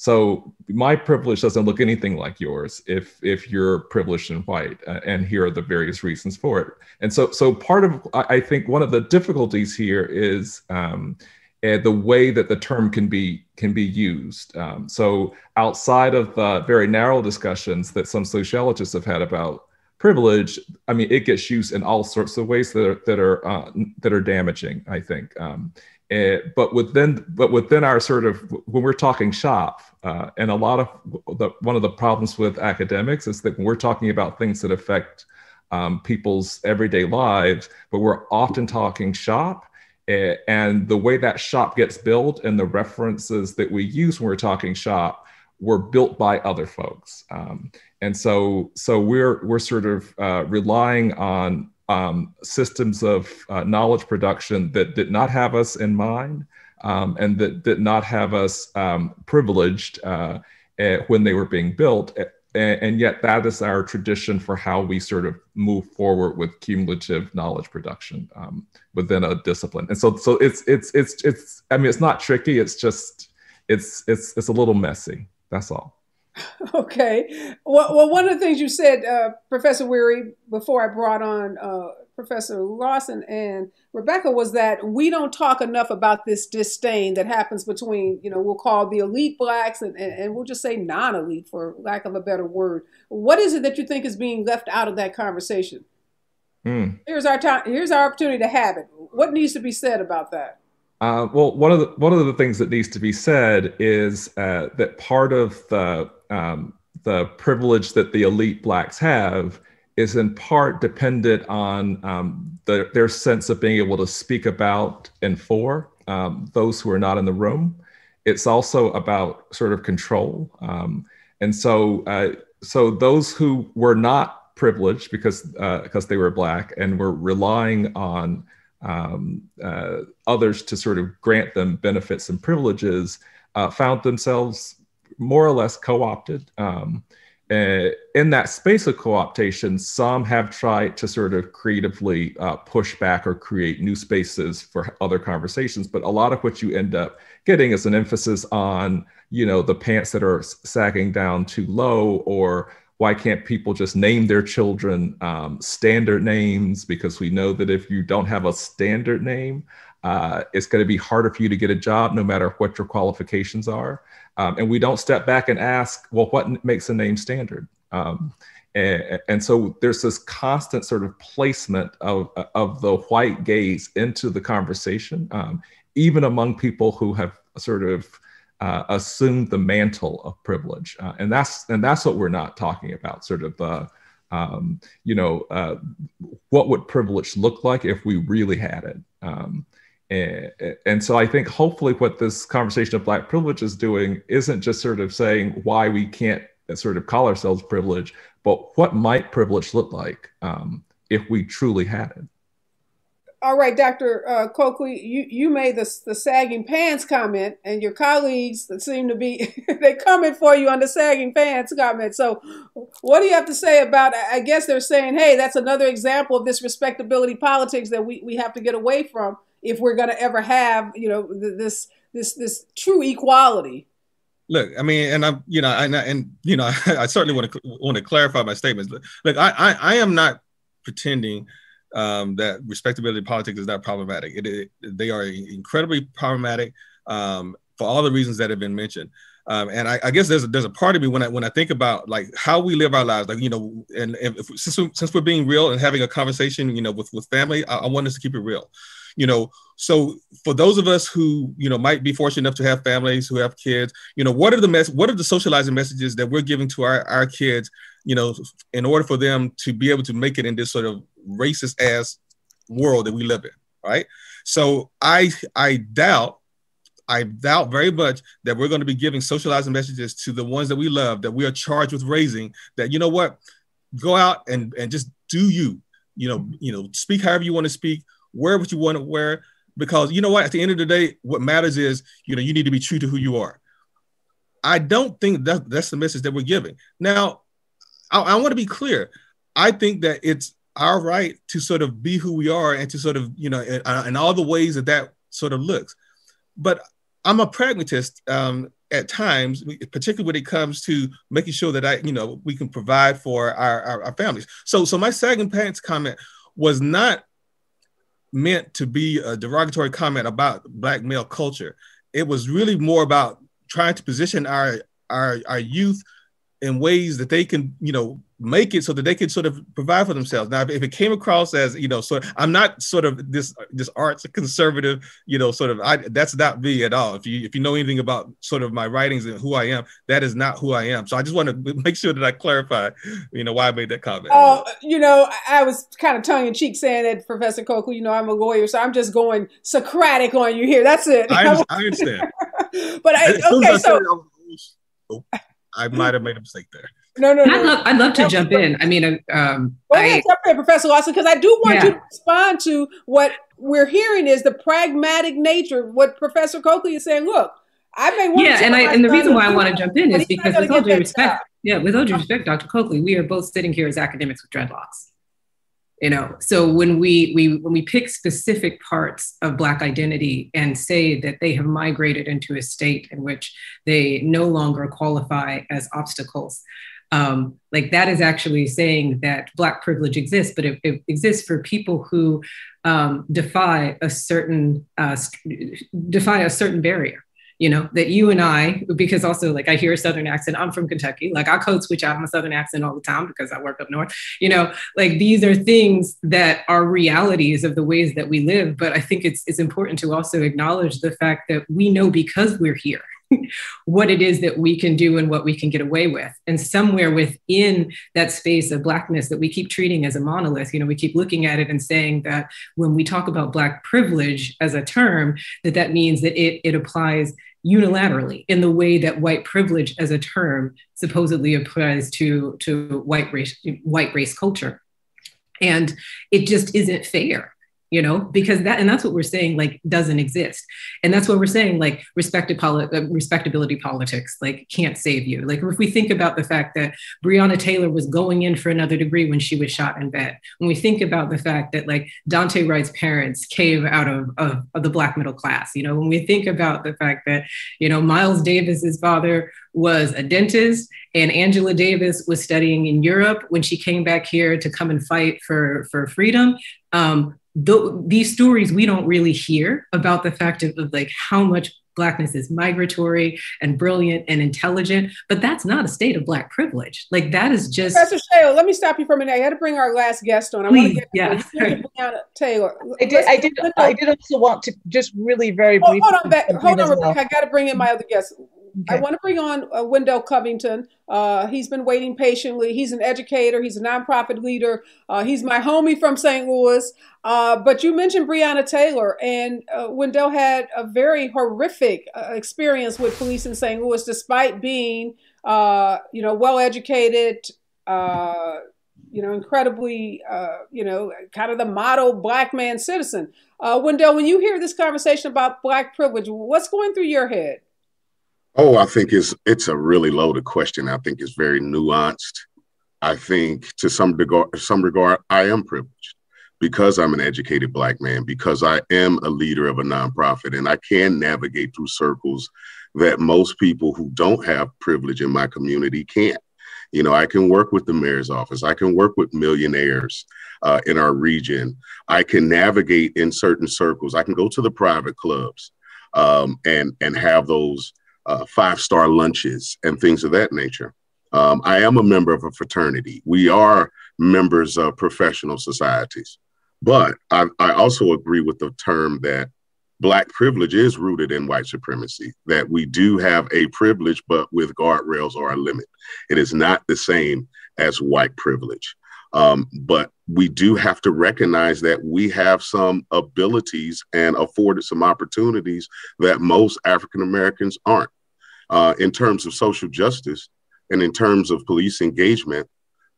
So my privilege doesn't look anything like yours if you're privileged and white, and here are the various reasons for it. And so part of, I think one of the difficulties here is the way that the term can be used. So outside of the very narrow discussions that some sociologists have had about privilege, I mean, it gets used in all sorts of ways that are damaging, I think. But within our sort of, when we're talking shop, and one of the problems with academics is that when we're talking about things that affect people's everyday lives, but we're often talking shop, and the way that shop gets built and the references that we use when we're talking shop were built by other folks. And so we're sort of relying on systems of knowledge production that did not have us in mind, and that did not have us privileged when they were being built. And yet that is our tradition for how we sort of move forward with cumulative knowledge production within a discipline. And so it's I mean, it's not tricky. It's just it's a little messy. That's all. Okay. Well, one of the things you said, Professor Wherry, before I brought on Professor Lawson and Rebecca, was that we don't talk enough about this disdain that happens between, we'll call the elite Blacks and we'll just say non-elite, for lack of a better word. What is it that you think is being left out of that conversation? Here's our time. Here's our opportunity to have it. What needs to be said about that? Well, one of the things that needs to be said is that part of the privilege that the elite Blacks have is in part dependent on their sense of being able to speak about and for those who are not in the room. It's also about sort of control. And so those who were not privileged because they were Black and were relying on others to sort of grant them benefits and privileges found themselves more or less co-opted. In that space of co-optation, some have tried to sort of creatively push back or create new spaces for other conversations. But a lot of what you end up getting is an emphasis on, the pants that are sagging down too low, or why can't people just name their children standard names? Because we know that if you don't have a standard name, it's going to be harder for you to get a job, no matter what your qualifications are. And we don't step back and ask, well, what makes a name standard? And so there's this constant sort of placement of the white gaze into the conversation, even among people who have sort of assumed the mantle of privilege. And that's what we're not talking about, sort of the, what would privilege look like if we really had it? And so I think hopefully what this conversation of Black privilege is doing isn't just sort of saying why we can't sort of call ourselves privileged, but what might privilege look like if we truly had it. All right, Dr. Coakley, you made the sagging pants comment, and your colleagues that seem to be, they coming for you on the sagging pants comment. So what do you have to say about, I guess they're saying, hey, that's another example of this respectability politics that we have to get away from if we're going to ever have, this true equality. Look, I mean, and I'm, I certainly want to clarify my statements. Look, I am not pretending that respectability politics is not problematic. They are incredibly problematic for all the reasons that have been mentioned. And I guess there's a part of me when I think about like how we live our lives, like, and since we're being real and having a conversation, with family, I want us to keep it real. So for those of us who, might be fortunate enough to have families, who have kids, what are the socializing messages that we're giving to our kids, in order for them to be able to make it in this sort of racist ass world that we live in, right? So I doubt very much that we're going to be giving socializing messages to the ones that we love, that we are charged with raising, that, go out and just do you, speak however you want to speak, wear what you want to wear, because at the end of the day, what matters is, you need to be true to who you are. I don't think that's the message that we're giving. Now, I want to be clear. I think that it's our right to sort of be who we are and to sort of, in all the ways that sort of looks. But I'm a pragmatist at times, particularly when it comes to making sure that we can provide for our families. So my sagging pants comment was not meant to be a derogatory comment about Black male culture. It was really more about trying to position our youth in ways that they can, make it so that they can sort of provide for themselves. Now, if it came across as, I'm not sort of this arts conservative, that's not me at all. If you know anything about sort of my writings and who I am, that is not who I am. So I just want to make sure that I clarify, why I made that comment. Oh, I was kind of tongue in cheek saying that, Professor Coakley, I'm a lawyer, so I'm just going Socratic on you here. That's it. I understand. But I might have made a mistake there. No. I'd love to jump in. I mean, go ahead, jump in, Professor Lawson, because I do want you to respond to what we're hearing is the pragmatic nature. What Professor Coakley is saying. Look, I may want to. And the reason why I want to jump in is because, with all due respect, Dr. Coakley, we are both sitting here as academics with dreadlocks. So when we pick specific parts of Black identity and say that they have migrated into a state in which they no longer qualify as obstacles, like that is actually saying that Black privilege exists, but it exists for people who defy a certain barrier. That you and I, because also like I hear a Southern accent, I'm from Kentucky, like I code switch out my Southern accent all the time because I work up north, like these are things that are realities of the ways that we live. But I think it's important to also acknowledge the fact that we know because we're here what it is that we can do and what we can get away with. And somewhere within that space of Blackness that we keep treating as a monolith, we keep looking at it and saying that when we talk about Black privilege as a term, that means that it applies unilaterally in the way that white privilege as a term supposedly applies to white race culture. And it just isn't fair. Because that's what we're saying, like, doesn't exist. And that's what we're saying, like, respectability politics, like, can't save you. Like, if we think about the fact that Breonna Taylor was going in for another degree when she was shot in bed, when we think about the fact that, like, Dante Wright's parents came out of the Black middle class, when we think about the fact that, Miles Davis's father was a dentist and Angela Davis was studying in Europe when she came back here to come and fight for freedom. These stories we don't really hear about the fact of like how much Blackness is migratory and brilliant and intelligent, but that's not a state of Black privilege. Like, that is just. Professor Shayla, let me stop you for a minute. I had to bring our last guest on. Please, Taylor. I did also want to just really very briefly. Hold on, Rebecca. I got to bring in my other guest. Okay. I want to bring on Wendell Covington. He's been waiting patiently. He's an educator. He's a nonprofit leader. He's my homie from St. Louis. But you mentioned Breonna Taylor, and Wendell had a very horrific experience with police in St. Louis, despite being, well-educated, incredibly, kind of the model Black man citizen. Wendell, when you hear this conversation about Black privilege, what's going through your head? Oh, I think it's a really loaded question. I think it's very nuanced. I think to some regard, I am privileged because I'm an educated Black man, because I am a leader of a nonprofit, and I can navigate through circles that most people who don't have privilege in my community can't. I can work with the mayor's office. I can work with millionaires in our region. I can navigate in certain circles. I can go to the private clubs and have those 5-star lunches and things of that nature. I am a member of a fraternity. We are members of professional societies. But I also agree with the term that Black privilege is rooted in white supremacy, that we do have a privilege, but with guardrails or a limit. It is not the same as white privilege. But we do have to recognize that we have some abilities and afforded some opportunities that most African Americans aren't. In terms of social justice and in terms of police engagement,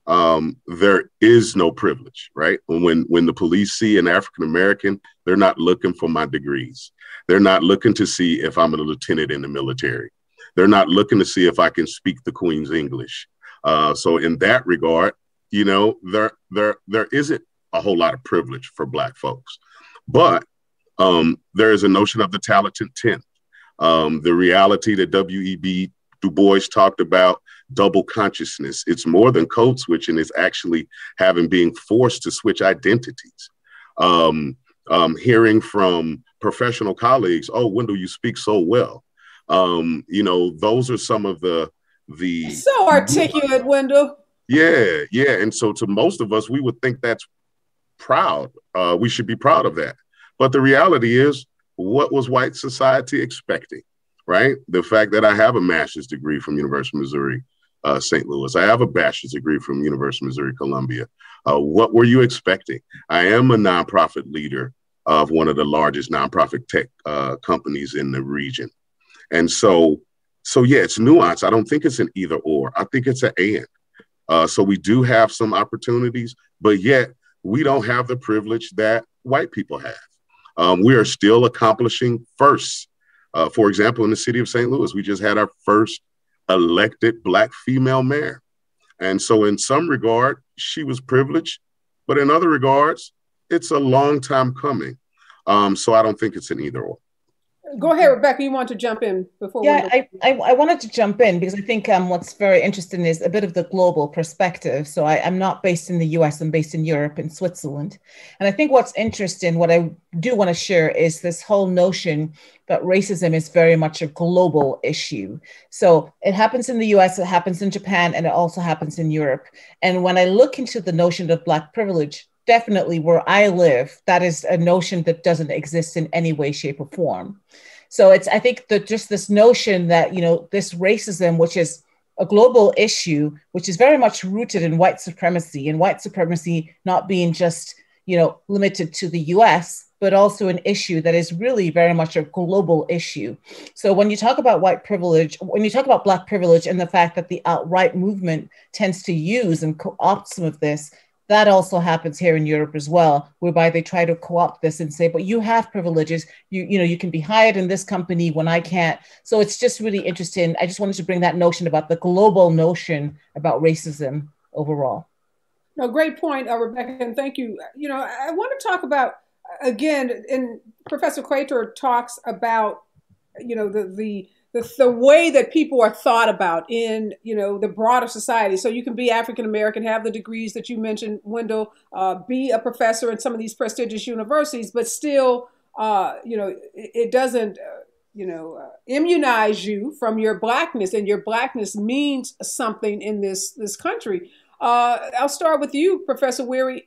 there is no privilege, right? When the police see an African American, they're not looking for my degrees. They're not looking to see if I'm a lieutenant in the military. They're not looking to see if I can speak the Queen's English. So in that regard, there isn't a whole lot of privilege for Black folks. But there is a notion of the talented 10th. The reality that W.E.B. Du Bois talked about, double consciousness. It's more than code switching. It's actually being forced to switch identities. Hearing from professional colleagues, oh, Wendell, you speak so well. Those are some of the so articulate, Wendell. Yeah. And so to most of us, we would think that's proud. We should be proud of that. But the reality is, what was white society expecting, right? The fact that I have a master's degree from University of Missouri, St. Louis. I have a bachelor's degree from University of Missouri, Columbia. What were you expecting? I am a nonprofit leader of one of the largest nonprofit tech companies in the region. And so yeah, it's nuanced. I don't think it's an either or. I think it's an and. So we do have some opportunities, but yet we don't have the privilege that white people have. We are still accomplishing firsts. For example, in the city of St. Louis, we just had our first elected Black female mayor. And so in some regard, she was privileged, but in other regards, it's a long time coming. So I don't think it's an either or. Go ahead, Rebecca. You want to jump in before? Yeah, I wanted to jump in because I think what's very interesting is a bit of the global perspective. So I'm not based in the US, I'm based in Europe and Switzerland. And I think what's interesting, what I do want to share is this whole notion that racism is very much a global issue. So it happens in the US, it happens in Japan, and it also happens in Europe. And when I look into the notion of Black privilege, definitely where I live, that is a notion that doesn't exist in any way, shape, or form. So I think that just this notion that, this racism, which is a global issue, which is very much rooted in white supremacy, and white supremacy not being just, limited to the US, but also an issue that is really very much a global issue. So when you talk about white privilege, when you talk about Black privilege and the fact that the alt-right movement tends to use and co-opt some of this, that also happens here in Europe as well, whereby they try to co-opt this and say, but you have privileges, you can be hired in this company when I can't. So it's just really interesting. I just wanted to bring that notion about the global notion about racism overall. No, great point, Rebecca, and thank you. I want to talk about, again, and Professor Claytor talks about, the way that people are thought about in, the broader society. So you can be African American, have the degrees that you mentioned, Wendell, be a professor in some of these prestigious universities, but still, it doesn't, immunize you from your Blackness, and your Blackness means something in this country. I'll start with you, Professor Wherry.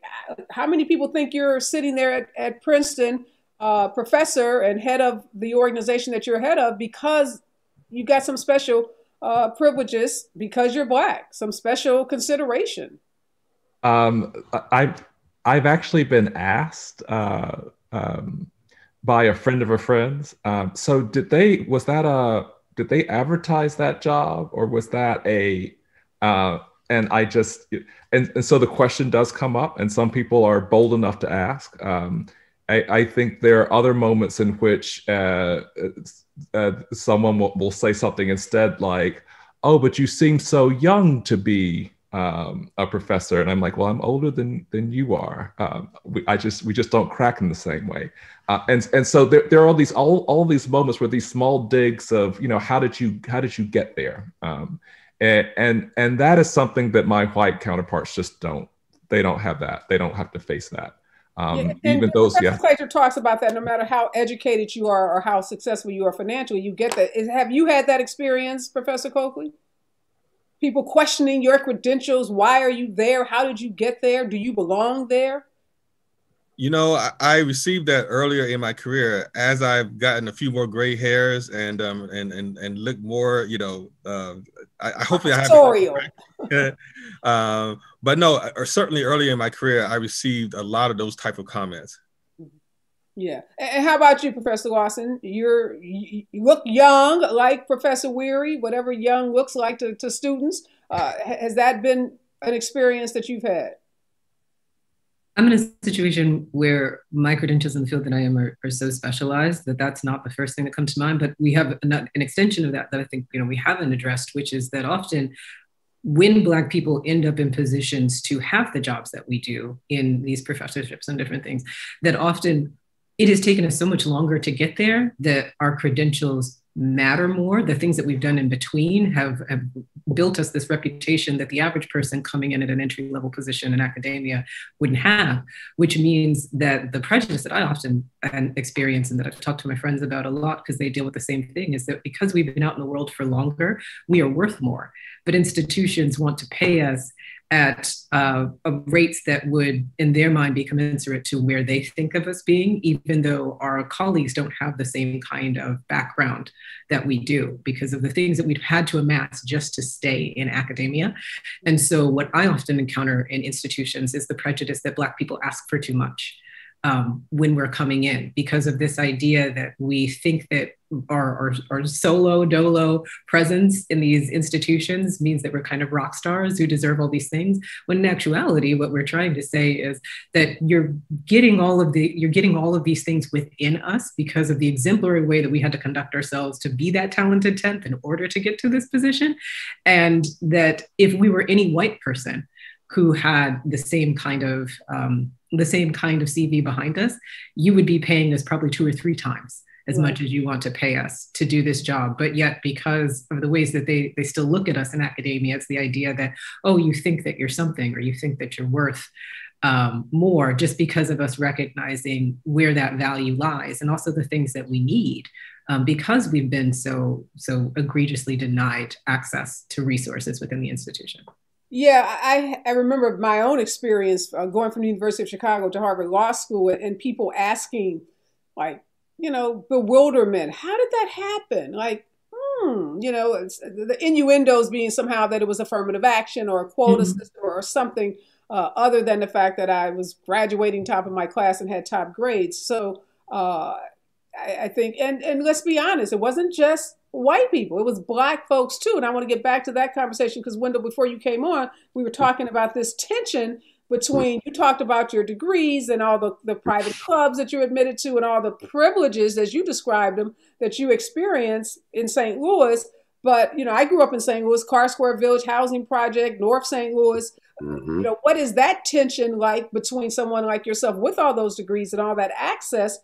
How many people think you're sitting there at Princeton, professor and head of the organization that you're head of because you got some special privileges because you're Black, some special consideration? I've actually been asked by a friend of a friend's. So did they advertise that job, or was that and so the question does come up, and some people are bold enough to ask. I think there are other moments in which someone will say something instead like, "Oh, but you seem so young to be a professor," and I'm like, "Well, I'm older than you are. We just don't crack in the same way." And so there are all these moments where these small digs of, how did you get there? And that is something that my white counterparts just don't have that. They don't have to face that. Even those, Professor Claytor talks about that. No matter how educated you are or how successful you are financially, you get that. Have you had that experience, Professor Coakley? People questioning your credentials. Why are you there? How did you get there? Do you belong there? I received that earlier in my career. As I've gotten a few more gray hairs and look more, I hopefully I have. But no, or certainly earlier in my career, I received a lot of those type of comments. Yeah. And how about you, Professor Lawson? You look young, like Professor Wherry, whatever young looks like to students. Has that been an experience that you've had? I'm in a situation where my credentials in the field that I am are so specialized that that's not the first thing that comes to mind. But we have an extension of that I think we haven't addressed, which is that often when Black people end up in positions to have the jobs that we do in these professorships and different things, that often it has taken us so much longer to get there that our credentials matter more. The things that we've done in between have built us this reputation that the average person coming in at an entry-level position in academia wouldn't have, which means that the prejudice that I often experience and that I've talked to my friends about a lot because they deal with the same thing is that because we've been out in the world for longer, we are worth more. But institutions want to pay us at rates that would, in their mind, be commensurate to where they think of us being, even though our colleagues don't have the same kind of background that we do because of the things that we've had to amass just to stay in academia. And so what I often encounter in institutions is the prejudice that Black people ask for too much when we're coming in, because of this idea that we think that our solo dolo presence in these institutions means that we're kind of rock stars who deserve all these things. When in actuality, what we're trying to say is that you're getting all of these things within us because of the exemplary way that we had to conduct ourselves to be that talented 10th in order to get to this position. And that if we were any white person who had the same kind of CV behind us, you would be paying us probably 2 or 3 times as much as you want to pay us to do this job. But yet, because of the ways that they still look at us in academia, it's the idea that, oh, you think that you're something, or you think that you're worth more just because of us recognizing where that value lies, and also the things that we need because we've been so egregiously denied access to resources within the institution. Yeah, I remember my own experience going from the University of Chicago to Harvard Law School and people asking, like, bewilderment. How did that happen? Like, the innuendos being somehow that it was affirmative action or a quota system or something other than the fact that I was graduating top of my class and had top grades. So I think, and let's be honest, it wasn't just white people, it was Black folks too. And I want to get back to that conversation because Wendell, before you came on, we were talking about this tension between, you talked about your degrees and all the private clubs that you're admitted to and all the privileges, as you described them, that you experience in St. Louis. But, I grew up in St. Louis, Carr Square Village Housing Project, North St. Louis. What is that tension like between someone like yourself with all those degrees and all that access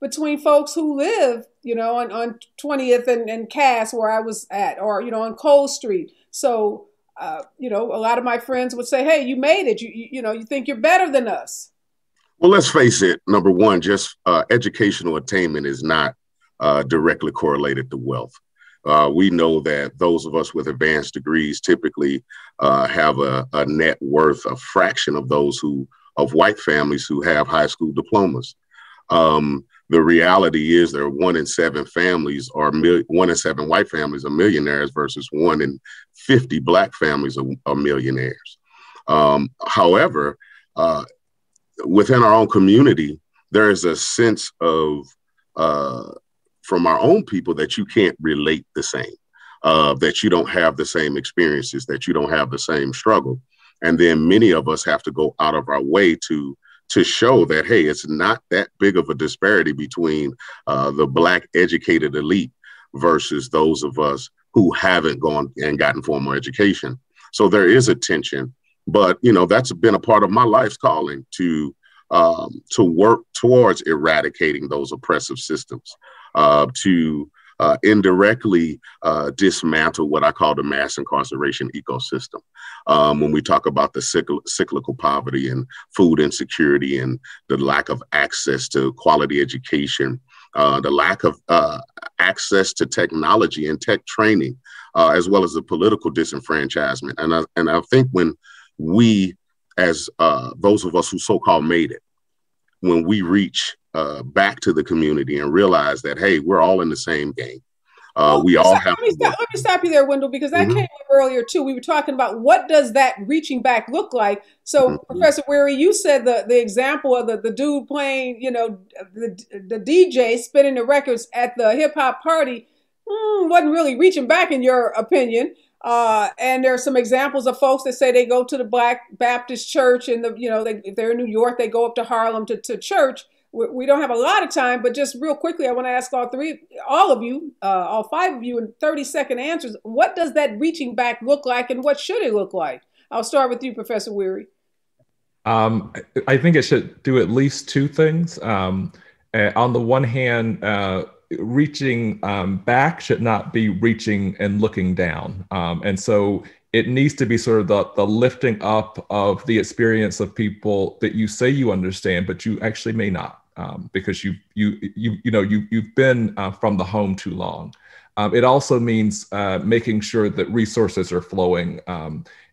between folks who live, on 20th and Cass, where I was at, or, on Cole Street? So, a lot of my friends would say, hey, you made it. You think you're better than us. Well, let's face it. Number one, just educational attainment is not directly correlated to wealth. We know that those of us with advanced degrees typically have a net worth, a fraction of those of white families who have high school diplomas. The reality is there are 1 in 7 families or 1 in 7 white families are millionaires versus 1 in 50 Black families are millionaires. However, within our own community, there is a sense of from our own people that you can't relate the same, that you don't have the same experiences, that you don't have the same struggle. And then many of us have to go out of our way to show that, hey, it's not that big of a disparity between the Black educated elite versus those of us who haven't gone and gotten formal education. So there is a tension, but, that's been a part of my life's calling to work towards eradicating those oppressive systems, to indirectly dismantle what I call the mass incarceration ecosystem. When we talk about the cyclical poverty and food insecurity and the lack of access to quality education, the lack of access to technology and tech training, as well as the political disenfranchisement. And I think when we, as those of us who so-called made it, when we reach back to the community and realize that, hey, we're all in the same game. We all have. Let me stop you there, Wendell, because that came up earlier too. We were talking about what does that reaching back look like. So, Professor Wherry, you said the example of the dude playing, the DJ spinning the records at the hip hop party wasn't really reaching back, in your opinion. And there are some examples of folks that say they go to the Black Baptist church and if they're in New York, they go up to Harlem to church. We don't have a lot of time, but just real quickly, I want to ask all 5 of you in 30-second answers. What does that reaching back look like and what should it look like? I'll start with you, Professor Wherry. I think it should do at least 2 things. On the one hand, reaching back should not be reaching and looking down. And so it needs to be sort of the lifting up of the experience of people that you say you understand, but you actually may not, because you've been from the home too long. It also means making sure that resources are flowing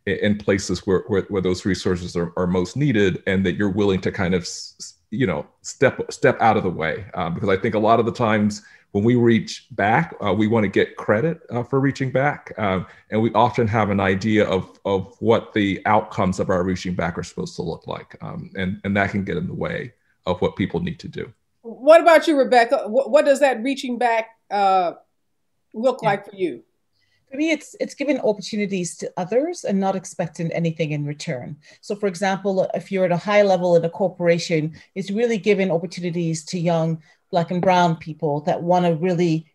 in places where those resources are most needed, and that you're willing to kind of step out of the way, because I think a lot of the times when we reach back, we want to get credit for reaching back, and we often have an idea of what the outcomes of our reaching back are supposed to look like, and that can get in the way of what people need to do. What about you, Rebecca? What does that reaching back look like for you? For me, it's giving opportunities to others and not expecting anything in return. So, for example, if you're at a high level in a corporation, it's really giving opportunities to young Black and brown people that want to really,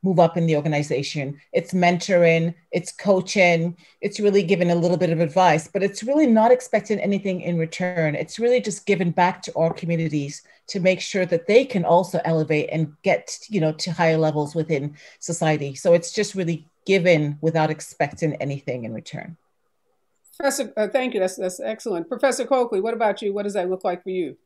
move up in the organization. It's mentoring, it's coaching, it's really giving a little bit of advice, but it's really not expecting anything in return. It's really just giving back to our communities to make sure that they can also elevate and get, to higher levels within society. So it's just really giving without expecting anything in return. Professor, thank you. That's excellent. Professor Coakley, what about you? What does that look like for you?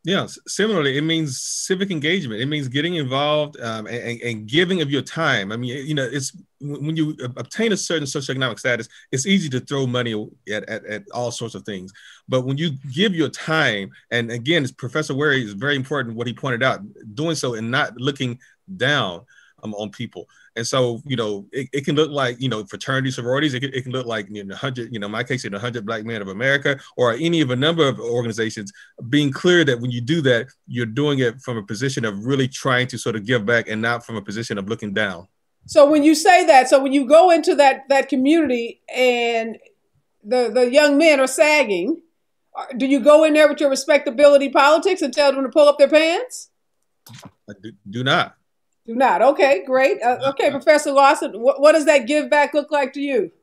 Yeah, similarly, it means civic engagement. It means getting involved and giving of your time. I mean, it's when you obtain a certain socioeconomic status, it's easy to throw money at all sorts of things. But when you give your time, and again, Professor Wherry is very important what he pointed out, doing so and not looking down on people. And so, it can look like, fraternity sororities. It can look like, 100, in my case, 100 Black Men of America, or any of a number of organizations, being clear that when you do that, you're doing it from a position of really trying to sort of give back and not from a position of looking down. So when you say that, so when you go into that community and the young men are sagging, do you go in there with your respectability politics and tell them to pull up their pants? I do not. Do not. Okay, great. Okay, Professor Lawson, what does that give back look like to you?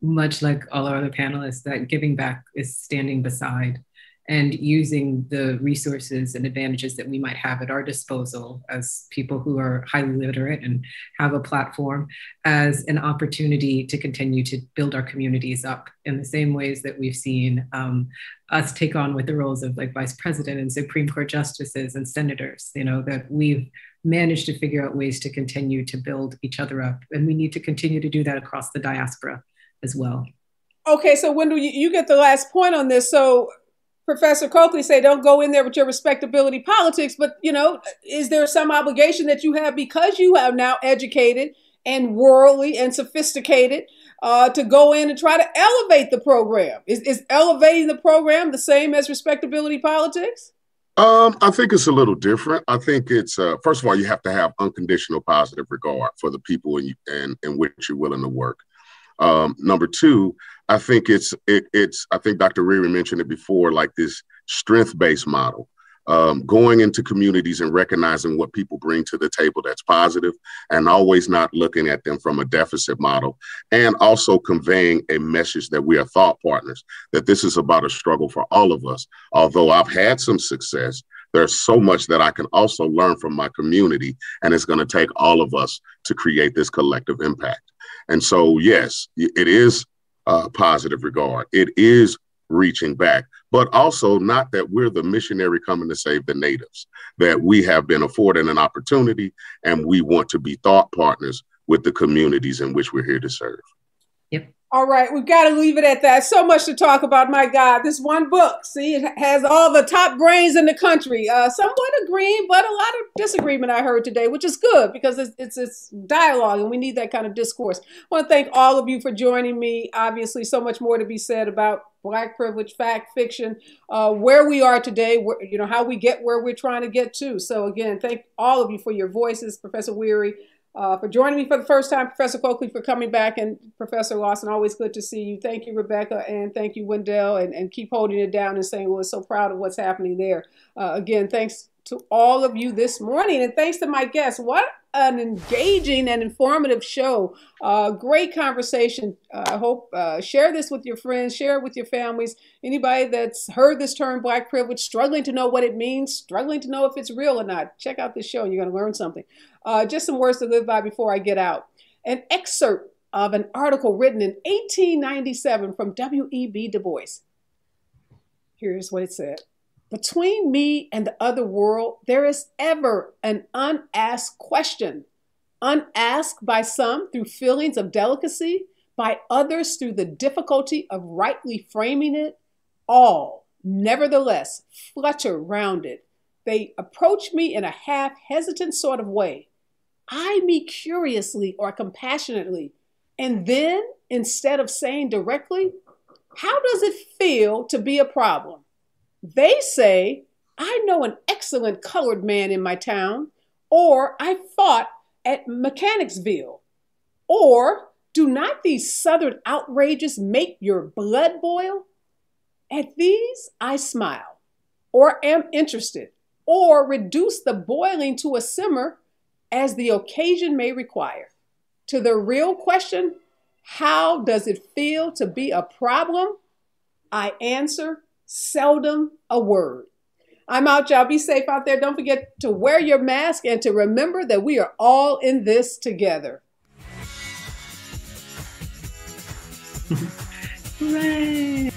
Much like all our other panelists, that giving back is standing beside and using the resources and advantages that we might have at our disposal as people who are highly literate and have a platform as an opportunity to continue to build our communities up in the same ways that we've seen us take on with the roles of like vice president and Supreme Court justices and senators, that we've managed to figure out ways to continue to build each other up. And we need to continue to do that across the diaspora as well. Okay, so Wendell, you get the last point on this. So Professor Coakley say, don't go in there with your respectability politics, but, is there some obligation that you have because you have now educated and worldly and sophisticated to go in and try to elevate the program? Is elevating the program the same as respectability politics? I think it's a little different. I think it's, first of all, you have to have unconditional positive regard for the people in which you're willing to work. Number two, I think I think Dr. Wherry mentioned it before, like this strength-based model, going into communities and recognizing what people bring to the table that's positive and always not looking at them from a deficit model, and also conveying a message that we are thought partners, that this is about a struggle for all of us. Although I've had some success, there's so much that I can also learn from my community, and it's going to take all of us to create this collective impact. And so, yes, it is positive regard. It is reaching back, but also not that we're the missionary coming to save the natives, that we have been afforded an opportunity and we want to be thought partners with the communities in which we're here to serve. Yep. All right, we've got to leave it at that. So much to talk about. My God, this one book, see, it has all the top brains in the country. Somewhat agreeing, but a lot of disagreement I heard today, which is good because it's dialogue and we need that kind of discourse. I want to thank all of you for joining me. Obviously, so much more to be said about Black privilege, fact, fiction, where we are today, how we get where we're trying to get to. So again, thank all of you for your voices, Professor Wherry, for joining me for the first time, Professor Coakley for coming back, and Professor Lawson, always good to see you. Thank you, Rebecca, and thank you, Wendell, and keep holding it down and saying, we're so proud of what's happening there. Again, thanks to all of you this morning, and thanks to my guests. What an engaging and informative show. Great conversation. I hope share this with your friends, share it with your families. Anybody that's heard this term Black privilege, struggling to know what it means, struggling to know if it's real or not, check out this show and you're going to learn something. Just some words to live by before I get out. An excerpt of an article written in 1897 from W.E.B. Du Bois. Here's what it said. Between me and the other world, there is ever an unasked question, unasked by some through feelings of delicacy, by others through the difficulty of rightly framing it. All, nevertheless, flutter round it. They approach me in a half-hesitant sort of way, eye me curiously or compassionately, and then, instead of saying directly, how does it feel to be a problem? They say, I know an excellent colored man in my town, or I fought at Mechanicsville, or do not these Southern outrages make your blood boil? At these I smile, or am interested, or reduce the boiling to a simmer as the occasion may require. To the real question, how does it feel to be a problem? I answer, seldom a word. I'm out, y'all. Be safe out there. Don't forget to wear your mask and to remember that we are all in this together. Hooray!